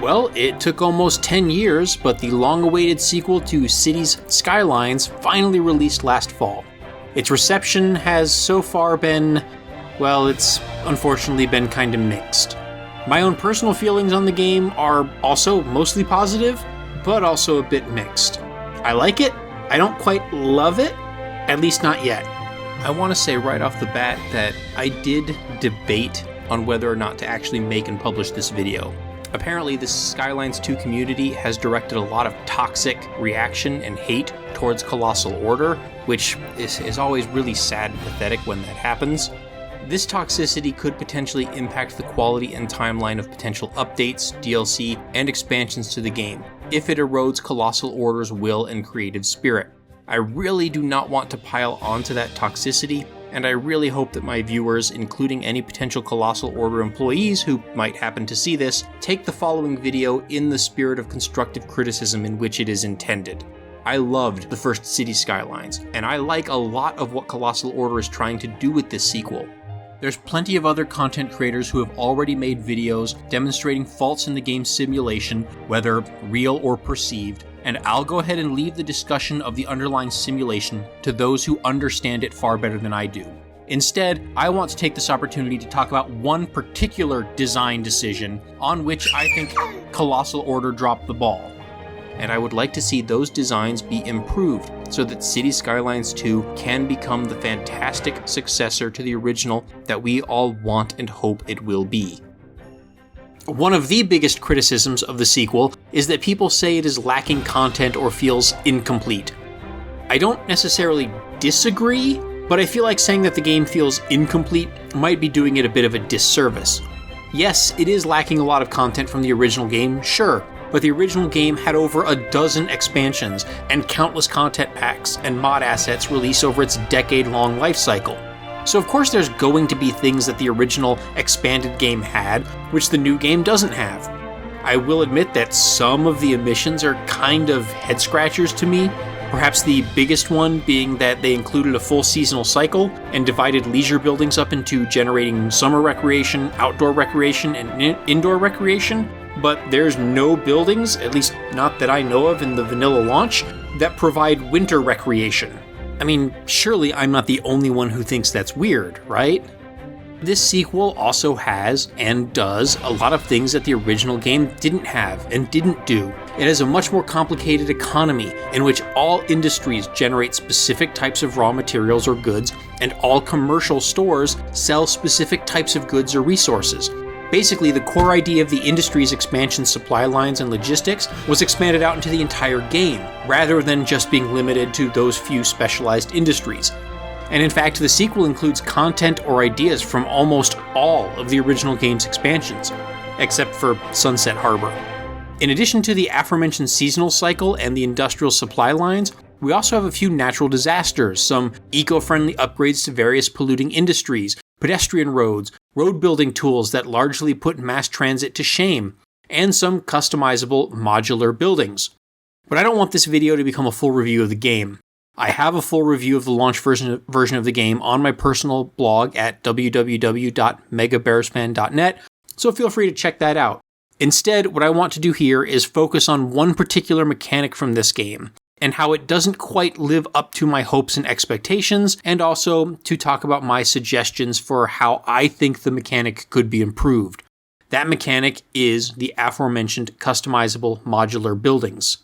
Well, it took almost 10 years, but the long-awaited sequel to Cities Skylines finally released last fall. Its reception has so far been, well, it's unfortunately been kinda mixed. My own personal feelings on the game are also mostly positive, but also a bit mixed. I like it, I don't quite love it, at least not yet. I want to say right off the bat that I did debate on whether or not to actually make and publish this video. Apparently, the Skylines II community has directed a lot of toxic reaction and hate towards Colossal Order, which is always really sad and pathetic when that happens. This toxicity could potentially impact the quality and timeline of potential updates, DLC, and expansions to the game, if it erodes Colossal Order's will and creative spirit. I really do not want to pile onto that toxicity, and I really hope that my viewers, including any potential Colossal Order employees who might happen to see this, take the following video in the spirit of constructive criticism in which it is intended. I loved the first Cities Skylines, and I like a lot of what Colossal Order is trying to do with this sequel. There's plenty of other content creators who have already made videos demonstrating faults in the game's simulation, whether real or perceived, and I'll go ahead and leave the discussion of the underlying simulation to those who understand it far better than I do. Instead, I want to take this opportunity to talk about one particular design decision on which I think Colossal Order dropped the ball. And I would like to see those designs be improved so that Cities Skylines II can become the fantastic successor to the original that we all want and hope it will be. One of the biggest criticisms of the sequel is that people say it is lacking content or feels incomplete. I don't necessarily disagree, but I feel like saying that the game feels incomplete might be doing it a bit of a disservice. Yes, it is lacking a lot of content from the original game, sure, but the original game had over a dozen expansions and countless content packs and mod assets released over its decade-long life cycle. So of course there's going to be things that the original expanded game had, which the new game doesn't have. I will admit that some of the omissions are kind of head-scratchers to me, perhaps the biggest one being that they included a full seasonal cycle and divided leisure buildings up into generating summer recreation, outdoor recreation, and indoor recreation, but there's no buildings, at least not that I know of in the vanilla launch, that provide winter recreation. I mean, surely I'm not the only one who thinks that's weird, right? This sequel also has, and does, a lot of things that the original game didn't have and didn't do. It has a much more complicated economy in which all industries generate specific types of raw materials or goods, and all commercial stores sell specific types of goods or resources. Basically, the core idea of the industry's expansion supply lines and logistics was expanded out into the entire game, rather than just being limited to those few specialized industries. And in fact, the sequel includes content or ideas from almost all of the original game's expansions, except for Sunset Harbor. In addition to the aforementioned seasonal cycle and the industrial supply lines, we also have a few natural disasters, some eco-friendly upgrades to various polluting industries, pedestrian roads, road building tools that largely put mass transit to shame, and some customizable modular buildings. But I don't want this video to become a full review of the game. I have a full review of the launch version of the game on my personal blog at www.megabearsfan.net, so feel free to check that out. Instead, what I want to do here is focus on one particular mechanic from this game, and how it doesn't quite live up to my hopes and expectations, and also to talk about my suggestions for how I think the mechanic could be improved. That mechanic is the aforementioned customizable modular buildings.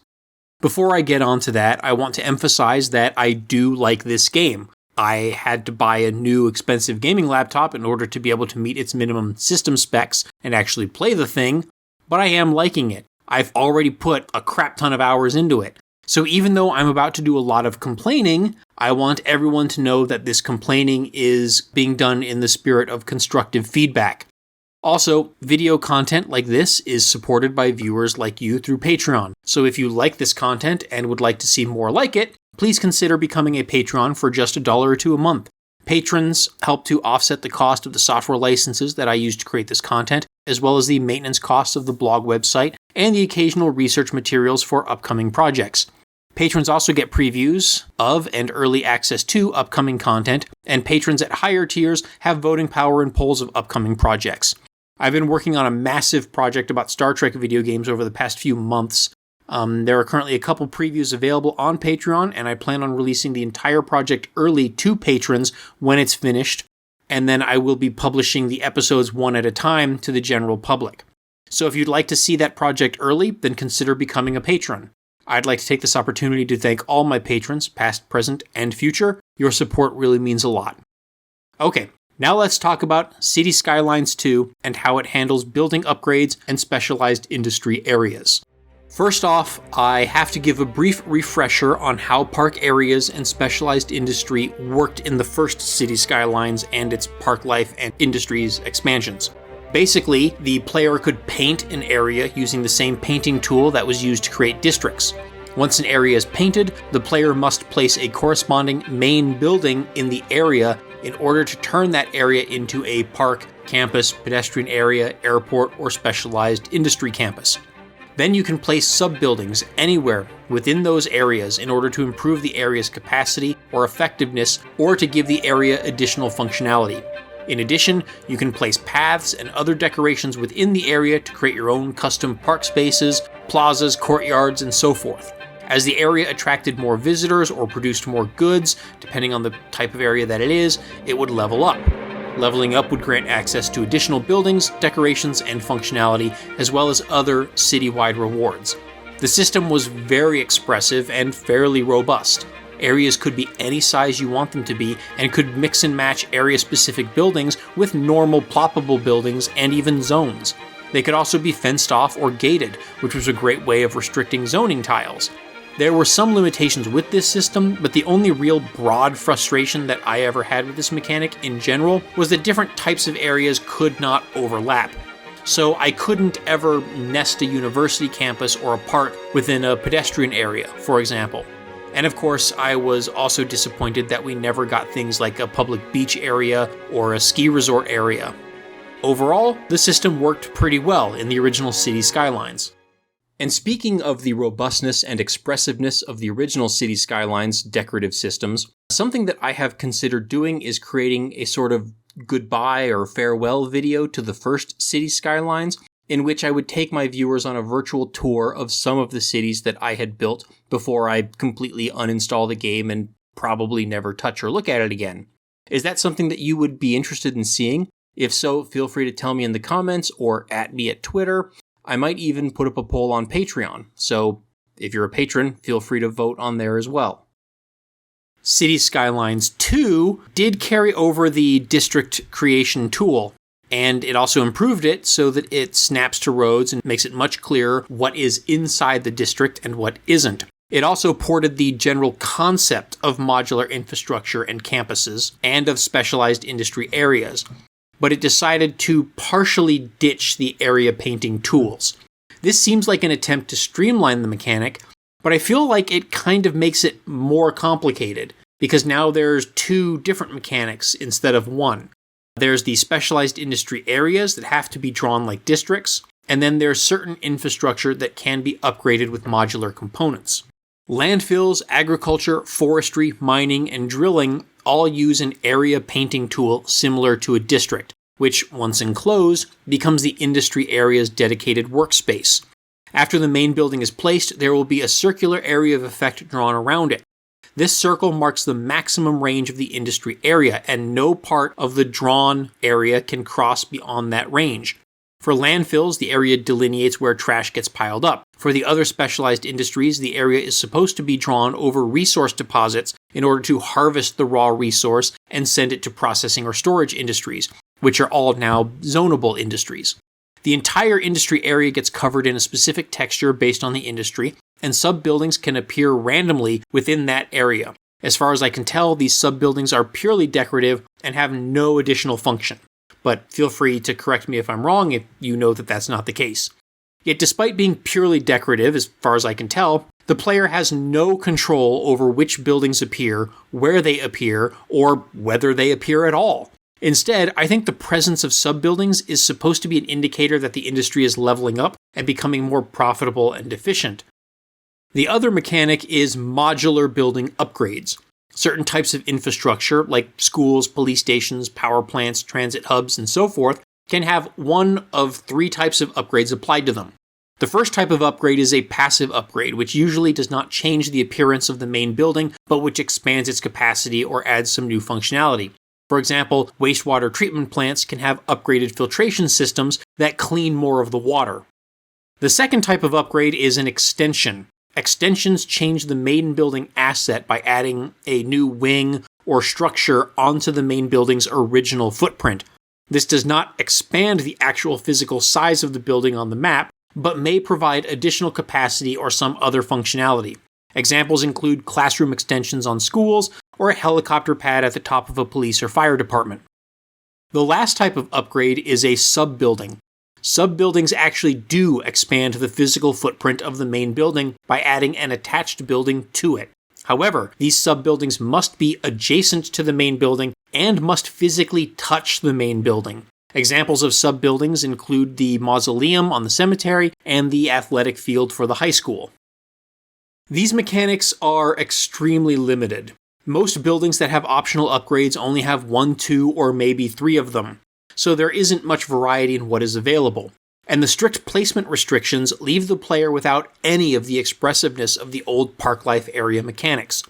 Before I get onto that, I want to emphasize that I do like this game. I had to buy a new expensive gaming laptop in order to be able to meet its minimum system specs and actually play the thing, but I am liking it. I've already put a crap ton of hours into it. So even though I'm about to do a lot of complaining, I want everyone to know that this complaining is being done in the spirit of constructive feedback. Also, video content like this is supported by viewers like you through Patreon. So if you like this content and would like to see more like it, please consider becoming a Patreon for just $1 or $2 a month. Patrons help to offset the cost of the software licenses that I use to create this content, as well as the maintenance costs of the blog website and the occasional research materials for upcoming projects. Patrons also get previews of and early access to upcoming content, and patrons at higher tiers have voting power in polls of upcoming projects. I've been working on a massive project about Star Trek video games over the past few months. There are currently a couple previews available on Patreon, and I plan on releasing the entire project early to patrons when it's finished, and then I will be publishing the episodes one at a time to the general public. So if you'd like to see that project early, then consider becoming a patron. I'd like to take this opportunity to thank all my patrons, past, present, and future. Your support really means a lot. Okay, now let's talk about Cities Skylines II and how it handles building upgrades and specialized industry areas. First off, I have to give a brief refresher on how park areas and specialized industry worked in the first Cities Skylines and its park life and industries expansions. Basically, the player could paint an area using the same painting tool that was used to create districts. Once an area is painted, the player must place a corresponding main building in the area in order to turn that area into a park, campus, pedestrian area, airport, or specialized industry campus. Then you can place sub-buildings anywhere within those areas in order to improve the area's capacity or effectiveness, or to give the area additional functionality. In addition, you can place paths and other decorations within the area to create your own custom park spaces, plazas, courtyards, and so forth. As the area attracted more visitors or produced more goods, depending on the type of area that it is, it would level up. Leveling up would grant access to additional buildings, decorations, and functionality, as well as other citywide rewards. The system was very expressive and fairly robust. Areas could be any size you want them to be, and could mix and match area-specific buildings with normal ploppable buildings and even zones. They could also be fenced off or gated, which was a great way of restricting zoning tiles. There were some limitations with this system, but the only real broad frustration that I ever had with this mechanic in general was that different types of areas could not overlap. So I couldn't ever nest a university campus or a park within a pedestrian area, for example. And of course, I was also disappointed that we never got things like a public beach area or a ski resort area. Overall, the system worked pretty well in the original Cities Skylines. And speaking of the robustness and expressiveness of the original Cities Skylines decorative systems, something that I have considered doing is creating a sort of goodbye or farewell video to the first Cities Skylines, in which I would take my viewers on a virtual tour of some of the cities that I had built before I completely uninstall the game and probably never touch or look at it again. Is that something that you would be interested in seeing? If so, feel free to tell me in the comments or at me at Twitter. I might even put up a poll on Patreon, so if you're a patron, feel free to vote on there as well. Cities Skylines II did carry over the district creation tool, and it also improved it so that it snaps to roads and makes it much clearer what is inside the district and what isn't. It also ported the general concept of modular infrastructure and campuses, and of specialized industry areas, but it decided to partially ditch the area painting tools. This seems like an attempt to streamline the mechanic, but I feel like it kind of makes it more complicated, because now there's two different mechanics instead of one. There's the specialized industry areas that have to be drawn like districts, and then there's certain infrastructure that can be upgraded with modular components. Landfills, agriculture, forestry, mining, and drilling all use an area painting tool similar to a district, which, once enclosed, becomes the industry area's dedicated workspace. After the main building is placed, there will be a circular area of effect drawn around it. This circle marks the maximum range of the industry area, and no part of the drawn area can cross beyond that range. For landfills, the area delineates where trash gets piled up. For the other specialized industries, the area is supposed to be drawn over resource deposits in order to harvest the raw resource and send it to processing or storage industries, which are all now zonable industries. The entire industry area gets covered in a specific texture based on the industry, and sub-buildings can appear randomly within that area. As far as I can tell, these sub-buildings are purely decorative and have no additional function. But feel free to correct me if I'm wrong if you know that that's not the case. Yet despite being purely decorative, as far as I can tell, the player has no control over which buildings appear, where they appear, or whether they appear at all. Instead, I think the presence of sub-buildings is supposed to be an indicator that the industry is leveling up and becoming more profitable and efficient. The other mechanic is modular building upgrades. Certain types of infrastructure, like schools, police stations, power plants, transit hubs, and so forth, can have one of three types of upgrades applied to them. The first type of upgrade is a passive upgrade, which usually does not change the appearance of the main building, but which expands its capacity or adds some new functionality. For example, wastewater treatment plants can have upgraded filtration systems that clean more of the water. The second type of upgrade is an extension. Extensions change the main building asset by adding a new wing or structure onto the main building's original footprint. This does not expand the actual physical size of the building on the map, but may provide additional capacity or some other functionality. Examples include classroom extensions on schools or a helicopter pad at the top of a police or fire department. The last type of upgrade is a sub-building. Sub-buildings actually do expand the physical footprint of the main building by adding an attached building to it. However, these sub-buildings must be adjacent to the main building and must physically touch the main building. Examples of sub-buildings include the mausoleum on the cemetery and the athletic field for the high school. These mechanics are extremely limited. Most buildings that have optional upgrades only have 1, 2, or maybe 3 of them, so there isn't much variety in what is available. And the strict placement restrictions leave the player without any of the expressiveness of the old park life area mechanics.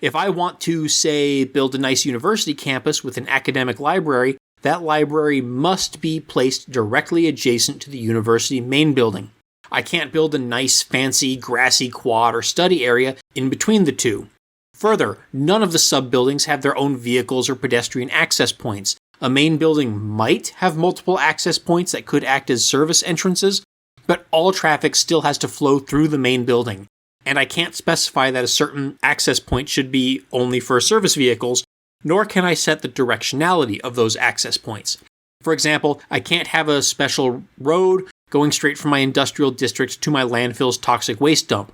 If I want to, say, build a nice university campus with an academic library, that library must be placed directly adjacent to the university main building. I can't build a nice, fancy, grassy quad or study area in between the two. Further, none of the sub-buildings have their own vehicles or pedestrian access points. A main building might have multiple access points that could act as service entrances, but all traffic still has to flow through the main building. And I can't specify that a certain access point should be only for service vehicles, nor can I set the directionality of those access points. For example, I can't have a special road going straight from my industrial district to my landfill's toxic waste dump.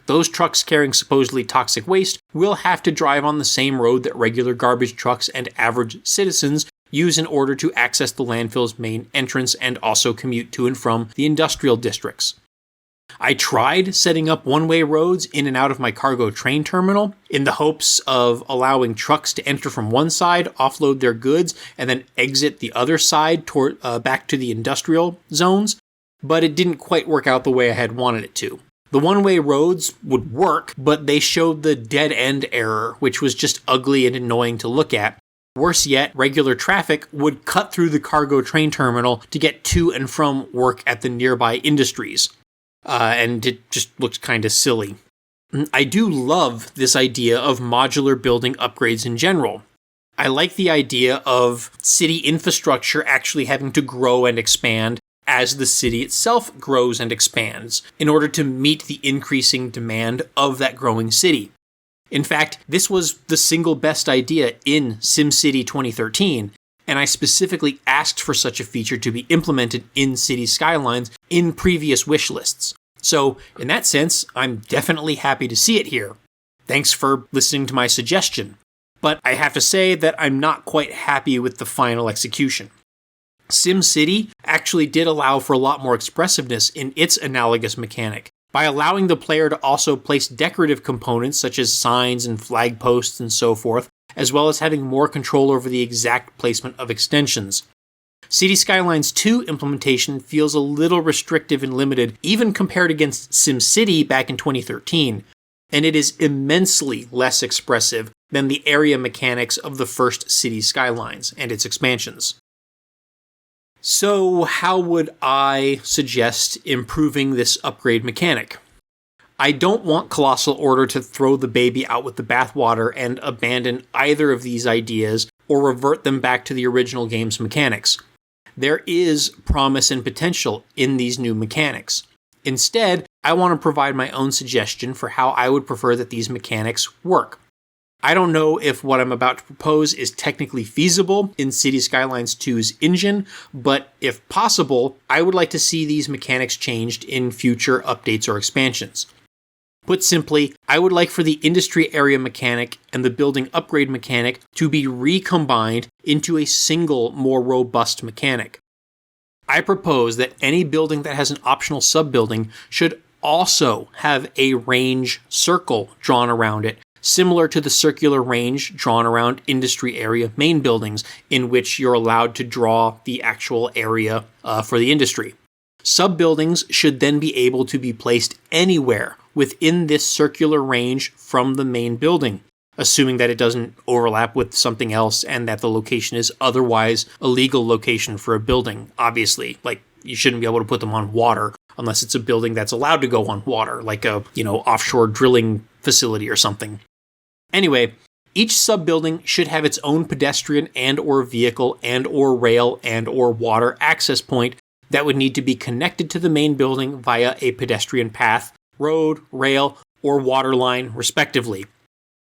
Those trucks carrying supposedly toxic waste will have to drive on the same road that regular garbage trucks and average citizens use in order to access the landfill's main entrance and also commute to and from the industrial districts. I tried setting up one-way roads in and out of my cargo train terminal in the hopes of allowing trucks to enter from one side, offload their goods, and then exit the other side toward back to the industrial zones, but it didn't quite work out the way I had wanted it to. The one-way roads would work, but they showed the dead-end error, which was just ugly and annoying to look at. Worse yet, regular traffic would cut through the cargo train terminal to get to and from work at the nearby industries. And it just looked kind of silly. I do love this idea of modular building upgrades in general. I like the idea of city infrastructure actually having to grow and expand as the city itself grows and expands in order to meet the increasing demand of that growing city. In fact, this was the single best idea in SimCity 2013, and I specifically asked for such a feature to be implemented in Cities Skylines in previous wish lists. So, in that sense, I'm definitely happy to see it here. Thanks for listening to my suggestion. But I have to say that I'm not quite happy with the final execution. SimCity actually did allow for a lot more expressiveness in its analogous mechanic, by allowing the player to also place decorative components such as signs and flag posts and so forth, as well as having more control over the exact placement of extensions. Cities Skylines II implementation feels a little restrictive and limited, even compared against SimCity back in 2013, and it is immensely less expressive than the area mechanics of the first Cities Skylines and its expansions. So, how would I suggest improving this upgrade mechanic? I don't want Colossal Order to throw the baby out with the bathwater and abandon either of these ideas or revert them back to the original game's mechanics. There is promise and potential in these new mechanics. Instead, I want to provide my own suggestion for how I would prefer that these mechanics work. I don't know if what I'm about to propose is technically feasible in Cities Skylines II's engine, but if possible, I would like to see these mechanics changed in future updates or expansions. Put simply, I would like for the industry area mechanic and the building upgrade mechanic to be recombined into a single, more robust mechanic. I propose that any building that has an optional sub-building should also have a range circle drawn around it, similar to the circular range drawn around industry area main buildings, in which you're allowed to draw the actual area for the industry. Sub-buildings should then be able to be placed anywhere within this circular range from the main building, assuming that it doesn't overlap with something else and that the location is otherwise a legal location for a building. Obviously, like, you shouldn't be able to put them on water unless it's a building that's allowed to go on water, like a, offshore drilling facility or something. Anyway, each sub-building should have its own pedestrian and or vehicle and or rail and or water access point that would need to be connected to the main building via a pedestrian path, road, rail, or water line, respectively.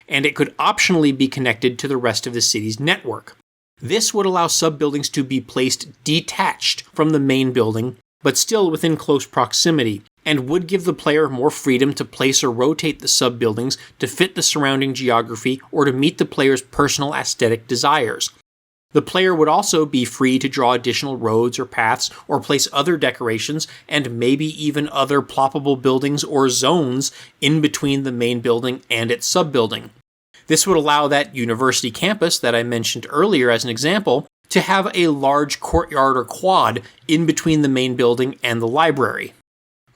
And it could optionally be connected to the rest of the city's network. This would allow sub-buildings to be placed detached from the main building, but still within close proximity, and would give the player more freedom to place or rotate the sub-buildings to fit the surrounding geography or to meet the player's personal aesthetic desires. The player would also be free to draw additional roads or paths or place other decorations and maybe even other ploppable buildings or zones in between the main building and its sub-building. This would allow that university campus that I mentioned earlier as an example to have a large courtyard or quad in between the main building and the library.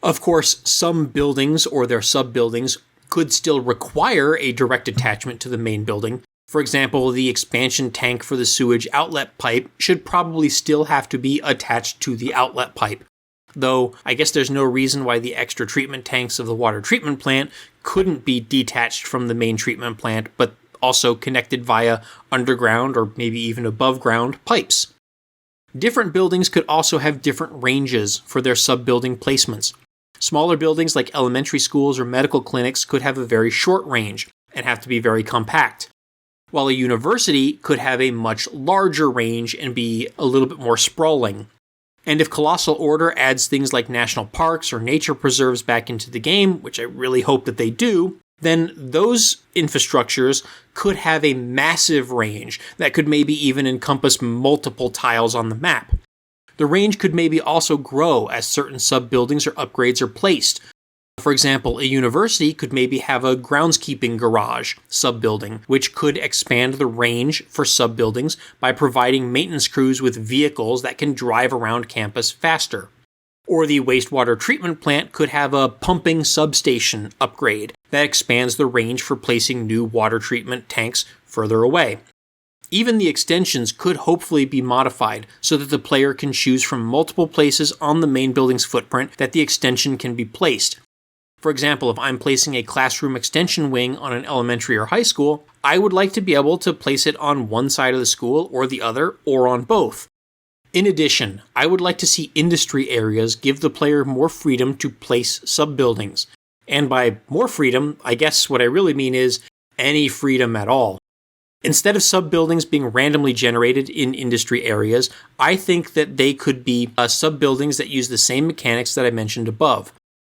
Of course, some buildings or their sub-buildings could still require a direct attachment to the main building. For example, the expansion tank for the sewage outlet pipe should probably still have to be attached to the outlet pipe. Though, I guess there's no reason why the extra treatment tanks of the water treatment plant couldn't be detached from the main treatment plant, but also connected via underground or maybe even above ground pipes. Different buildings could also have different ranges for their sub-building placements. Smaller buildings like elementary schools or medical clinics could have a very short range and have to be very compact, while a university could have a much larger range and be a little bit more sprawling. And if Colossal Order adds things like national parks or nature preserves back into the game, which I really hope that they do, then those infrastructures could have a massive range that could maybe even encompass multiple tiles on the map. The range could maybe also grow as certain sub-buildings or upgrades are placed. For example, a university could maybe have a groundskeeping garage sub-building, which could expand the range for sub-buildings by providing maintenance crews with vehicles that can drive around campus faster. Or the wastewater treatment plant could have a pumping substation upgrade that expands the range for placing new water treatment tanks further away. Even the extensions could hopefully be modified so that the player can choose from multiple places on the main building's footprint that the extension can be placed. For example, if I'm placing a classroom extension wing on an elementary or high school, I would like to be able to place it on one side of the school or the other, or on both. In addition, I would like to see industry areas give the player more freedom to place sub-buildings. And by more freedom, I guess what I really mean is any freedom at all. Instead of sub-buildings being randomly generated in industry areas, I think that they could be sub-buildings that use the same mechanics that I mentioned above.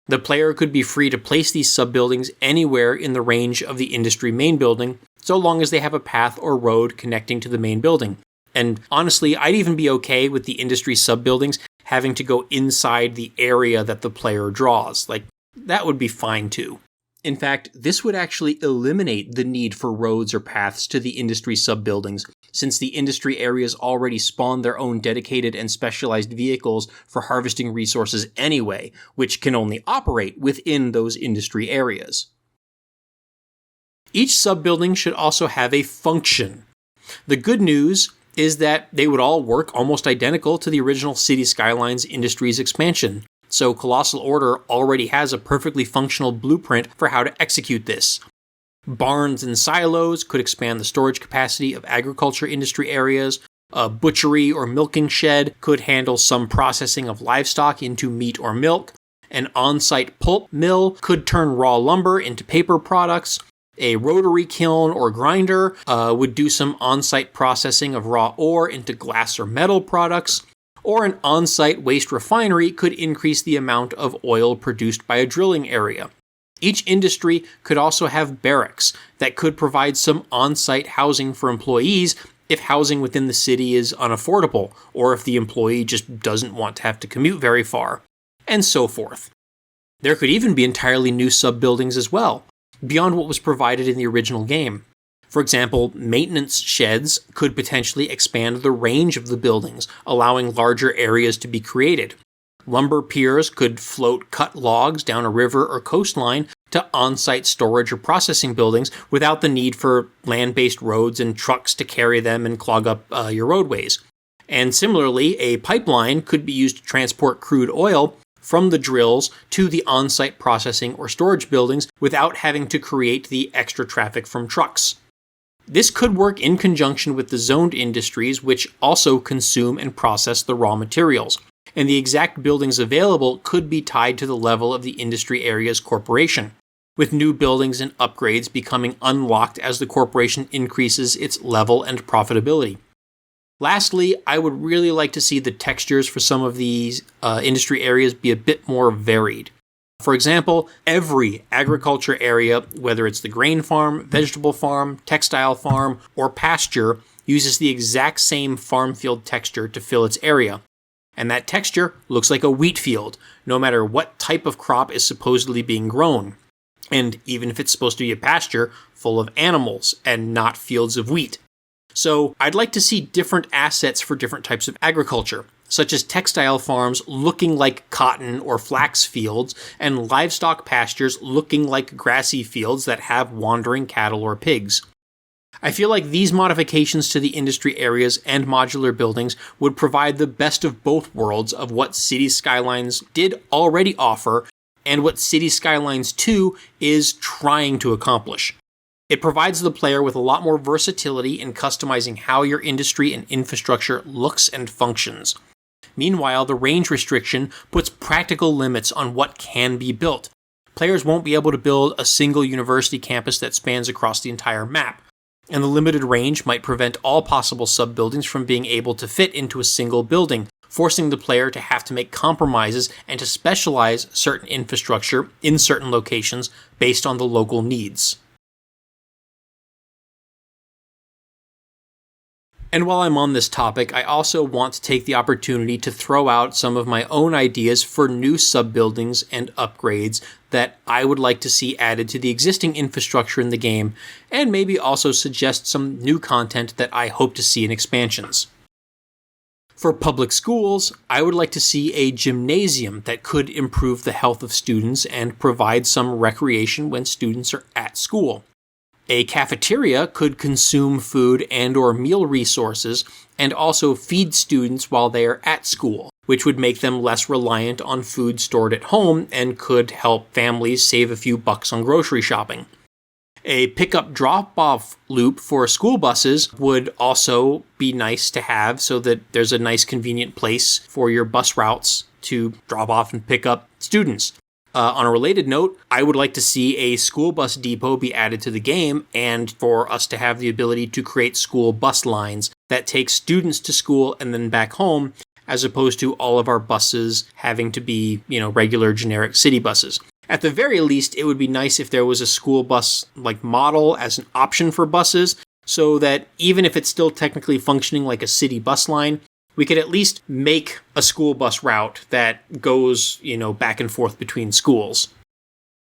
The player could be free to place these sub-buildings anywhere in the range of the industry main building, so long as they have a path or road connecting to the main building. And honestly, I'd even be okay with the industry sub-buildings having to go inside the area that the player draws. Like, that would be fine too. In fact, this would actually eliminate the need for roads or paths to the industry sub-buildings, since the industry areas already spawn their own dedicated and specialized vehicles for harvesting resources anyway, which can only operate within those industry areas. Each sub-building should also have a function. The good news is that they would all work almost identical to the original Cities Skylines Industries expansion. So Colossal Order already has a perfectly functional blueprint for how to execute this. Barns and silos could expand the storage capacity of agriculture industry areas. A butchery or milking shed could handle some processing of livestock into meat or milk. An on-site pulp mill could turn raw lumber into paper products. A rotary kiln or grinder would do some on-site processing of raw ore into glass or metal products. Or an on-site waste refinery could increase the amount of oil produced by a drilling area. Each industry could also have barracks that could provide some on-site housing for employees if housing within the city is unaffordable, or if the employee just doesn't want to have to commute very far, and so forth. There could even be entirely new sub-buildings as well. beyond what was provided in the original game. For example, maintenance sheds could potentially expand the range of the buildings, allowing larger areas to be created. Lumber piers could float cut logs down a river or coastline to on-site storage or processing buildings without the need for land-based roads and trucks to carry them and clog up your roadways. And similarly, a pipeline could be used to transport crude oil from the drills to the on-site processing or storage buildings without having to create the extra traffic from trucks. This could work in conjunction with the zoned industries, which also consume and process the raw materials, and the exact buildings available could be tied to the level of the industry area's corporation, with new buildings and upgrades becoming unlocked as the corporation increases its level and profitability. Lastly, I would really like to see the textures for some of these industry areas be a bit more varied. For example, every agriculture area, whether it's the grain farm, vegetable farm, textile farm, or pasture, uses the exact same farm field texture to fill its area. And that texture looks like a wheat field, no matter what type of crop is supposedly being grown. And even if it's supposed to be a pasture full of animals and not fields of wheat. So I'd like to see different assets for different types of agriculture, such as textile farms looking like cotton or flax fields, and livestock pastures looking like grassy fields that have wandering cattle or pigs. I feel like these modifications to the industry areas and modular buildings would provide the best of both worlds of what Cities Skylines did already offer and what Cities Skylines II is trying to accomplish. It provides the player with a lot more versatility in customizing how your industry and infrastructure looks and functions. Meanwhile, the range restriction puts practical limits on what can be built. Players won't be able to build a single university campus that spans across the entire map, and the limited range might prevent all possible sub-buildings from being able to fit into a single building, forcing the player to have to make compromises and to specialize certain infrastructure in certain locations based on the local needs. And while I'm on this topic, I also want to take the opportunity to throw out some of my own ideas for new sub-buildings and upgrades that I would like to see added to the existing infrastructure in the game, and maybe also suggest some new content that I hope to see in expansions. For public schools, I would like to see a gymnasium that could improve the health of students and provide some recreation when students are at school. A cafeteria could consume food and/or meal resources and also feed students while they are at school, which would make them less reliant on food stored at home and could help families save a few bucks on grocery shopping. A pickup drop-off loop for school buses would also be nice to have so that there's a nice convenient place for your bus routes to drop off and pick up students. On a related note, I would like to see a school bus depot be added to the game and for us to have the ability to create school bus lines that take students to school and then back home, as opposed to all of our buses having to be, regular generic city buses. At the very least, it would be nice if there was a school bus model as an option for buses, so that even if it's still technically functioning like a city bus line, we could at least make a school bus route that goes, back and forth between schools.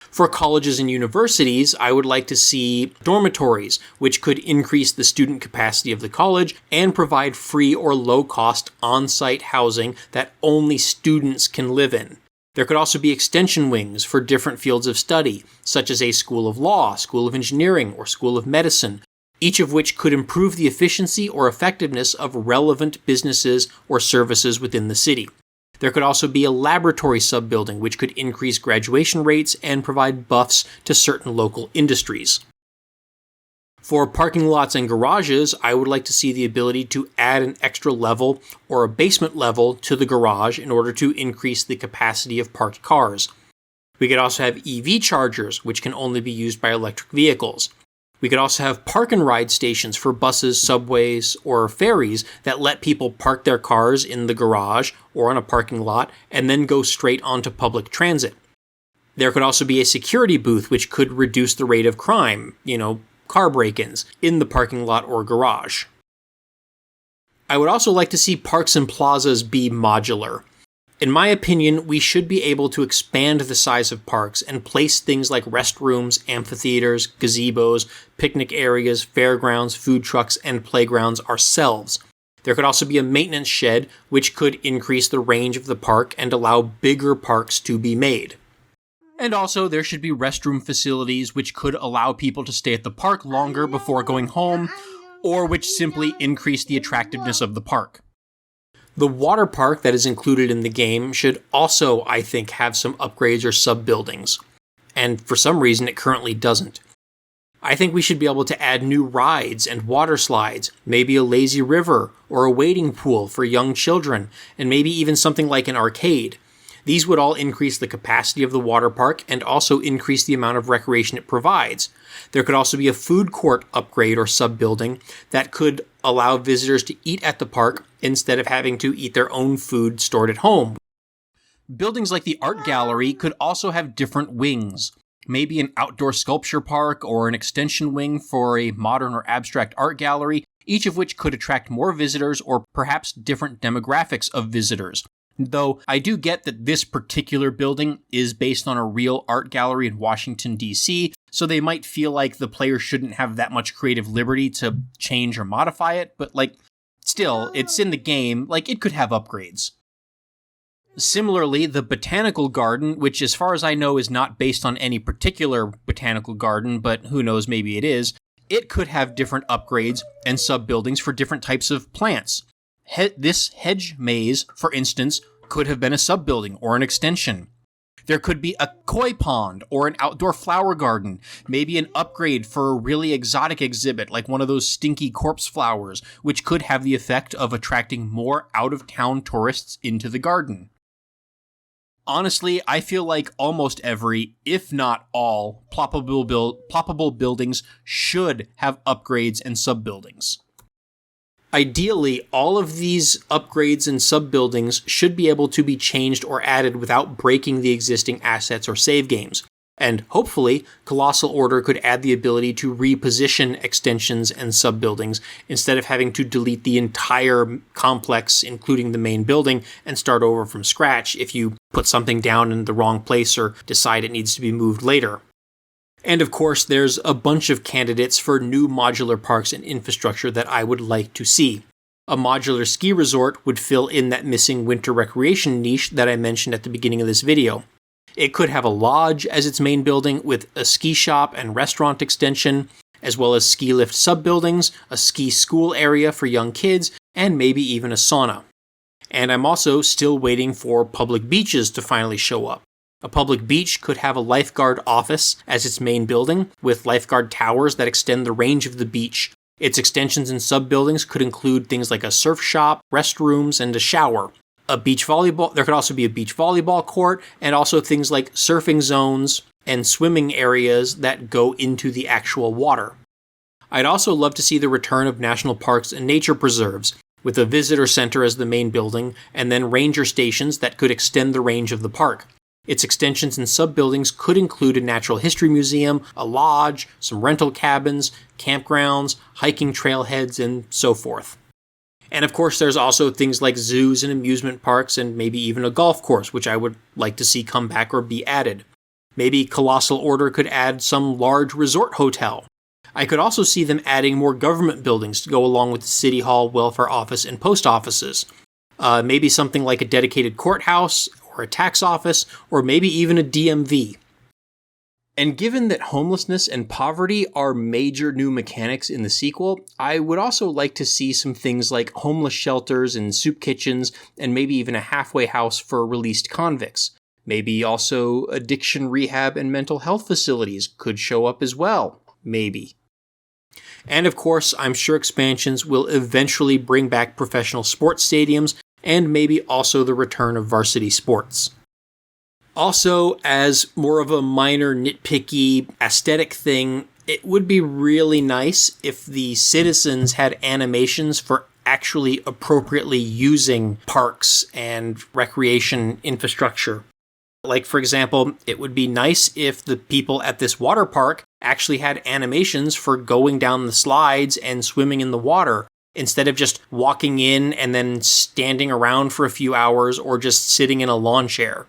For colleges and universities, I would like to see dormitories, which could increase the student capacity of the college and provide free or low-cost on-site housing that only students can live in. There could also be extension wings for different fields of study, such as a School of Law, School of Engineering, or School of Medicine, each of which could improve the efficiency or effectiveness of relevant businesses or services within the city. There could also be a laboratory sub-building, which could increase graduation rates and provide buffs to certain local industries. For parking lots and garages, I would like to see the ability to add an extra level or a basement level to the garage in order to increase the capacity of parked cars. We could also have EV chargers, which can only be used by electric vehicles. We could also have park and ride stations for buses, subways, or ferries that let people park their cars in the garage or on a parking lot and then go straight onto public transit. There could also be a security booth which could reduce the rate of crime, car break-ins, in the parking lot or garage. I would also like to see parks and plazas be modular. In my opinion, we should be able to expand the size of parks and place things like restrooms, amphitheaters, gazebos, picnic areas, fairgrounds, food trucks, and playgrounds ourselves. There could also be a maintenance shed, which could increase the range of the park and allow bigger parks to be made. And also, there should be restroom facilities which could allow people to stay at the park longer before going home, or which simply increase the attractiveness of the park. The water park that is included in the game should also, I think, have some upgrades or sub-buildings. And for some reason, it currently doesn't. I think we should be able to add new rides and water slides, maybe a lazy river or a wading pool for young children, and maybe even something like an arcade. These would all increase the capacity of the water park and also increase the amount of recreation it provides. There could also be a food court upgrade or sub-building that could allow visitors to eat at the park instead of having to eat their own food stored at home. Buildings like the art gallery could also have different wings. Maybe an outdoor sculpture park or an extension wing for a modern or abstract art gallery, each of which could attract more visitors or perhaps different demographics of visitors. Though I do get that this particular building is based on a real art gallery in Washington, D.C., so they might feel like the player shouldn't have that much creative liberty to change or modify it, but still, it's in the game, it could have upgrades. Similarly, the botanical garden, which as far as I know is not based on any particular botanical garden, but who knows, maybe it is, it could have different upgrades and sub-buildings for different types of plants. This hedge maze, for instance, could have been a sub-building or an extension. There could be a koi pond or an outdoor flower garden, maybe an upgrade for a really exotic exhibit like one of those stinky corpse flowers, which could have the effect of attracting more out-of-town tourists into the garden. Honestly, I feel like almost every, if not all, ploppable buildings should have upgrades and sub-buildings. Ideally, all of these upgrades and sub-buildings should be able to be changed or added without breaking the existing assets or save games. And hopefully, Colossal Order could add the ability to reposition extensions and sub-buildings instead of having to delete the entire complex, including the main building, and start over from scratch if you put something down in the wrong place or decide it needs to be moved later. And of course, there's a bunch of candidates for new modular parks and infrastructure that I would like to see. A modular ski resort would fill in that missing winter recreation niche that I mentioned at the beginning of this video. It could have a lodge as its main building with a ski shop and restaurant extension, as well as ski lift sub-buildings, a ski school area for young kids, and maybe even a sauna. And I'm also still waiting for public beaches to finally show up. A public beach could have a lifeguard office as its main building, with lifeguard towers that extend the range of the beach. Its extensions and sub-buildings could include things like a surf shop, restrooms, and a shower. There could also be a beach volleyball court, and also things like surfing zones and swimming areas that go into the actual water. I'd also love to see the return of national parks and nature preserves, with a visitor center as the main building, and then ranger stations that could extend the range of the park. Its extensions and sub-buildings could include a natural history museum, a lodge, some rental cabins, campgrounds, hiking trailheads, and so forth. And of course, there's also things like zoos and amusement parks and maybe even a golf course, which I would like to see come back or be added. Maybe Colossal Order could add some large resort hotel. I could also see them adding more government buildings to go along with the City Hall, welfare office, and post offices. Maybe something like a dedicated courthouse, or a tax office, or maybe even a DMV. And given that homelessness and poverty are major new mechanics in the sequel, I would also like to see some things like homeless shelters and soup kitchens, and maybe even a halfway house for released convicts. Maybe also addiction rehab and mental health facilities could show up as well. Maybe. And of course, I'm sure expansions will eventually bring back professional sports stadiums, and maybe also the return of varsity sports. Also, as more of a minor nitpicky aesthetic thing, it would be really nice if the citizens had animations for actually appropriately using parks and recreation infrastructure. Like, for example, it would be nice if the people at this water park actually had animations for going down the slides and swimming in the water, instead of just walking in and then standing around for a few hours or just sitting in a lawn chair.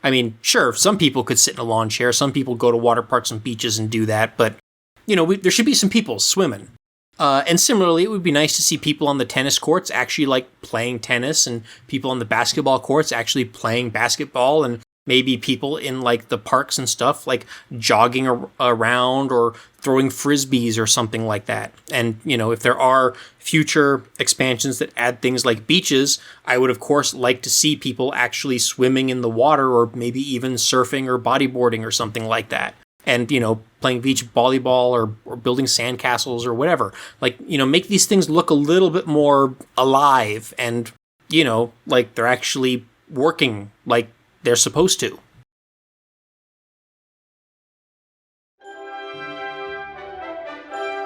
I mean, sure, some people could sit in a lawn chair, some people go to water parks and beaches and do that, but, there should be some people swimming. And similarly, it would be nice to see people on the tennis courts actually playing tennis, and people on the basketball courts actually playing basketball, and maybe people in the parks and stuff jogging around or throwing frisbees or something like that. And, if there are future expansions that add things like beaches, I would of course like to see people actually swimming in the water, or maybe even surfing or bodyboarding or something like that. And, playing beach volleyball or building sandcastles or whatever. Make these things look a little bit more alive and, they're actually working like they're supposed to.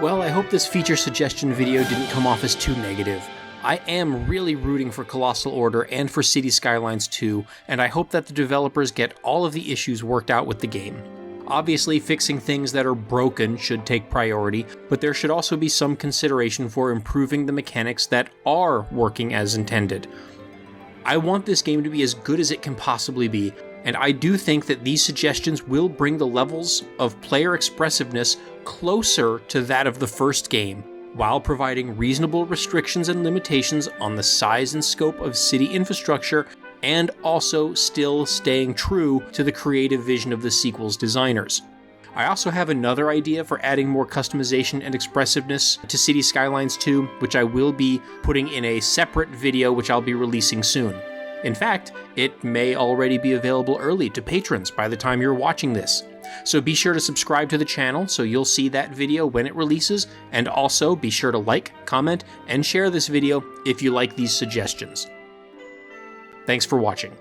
Well, I hope this feature suggestion video didn't come off as too negative. I am really rooting for Colossal Order and for Cities Skylines II, and I hope that the developers get all of the issues worked out with the game. Obviously, fixing things that are broken should take priority, but there should also be some consideration for improving the mechanics that are working as intended. I want this game to be as good as it can possibly be, and I do think that these suggestions will bring the levels of player expressiveness closer to that of the first game, while providing reasonable restrictions and limitations on the size and scope of city infrastructure, and also still staying true to the creative vision of the sequel's designers. I also have another idea for adding more customization and expressiveness to Cities Skylines II, which I will be putting in a separate video which I'll be releasing soon. In fact, it may already be available early to patrons by the time you're watching this. So be sure to subscribe to the channel so you'll see that video when it releases, and also be sure to like, comment, and share this video if you like these suggestions. Thanks for watching.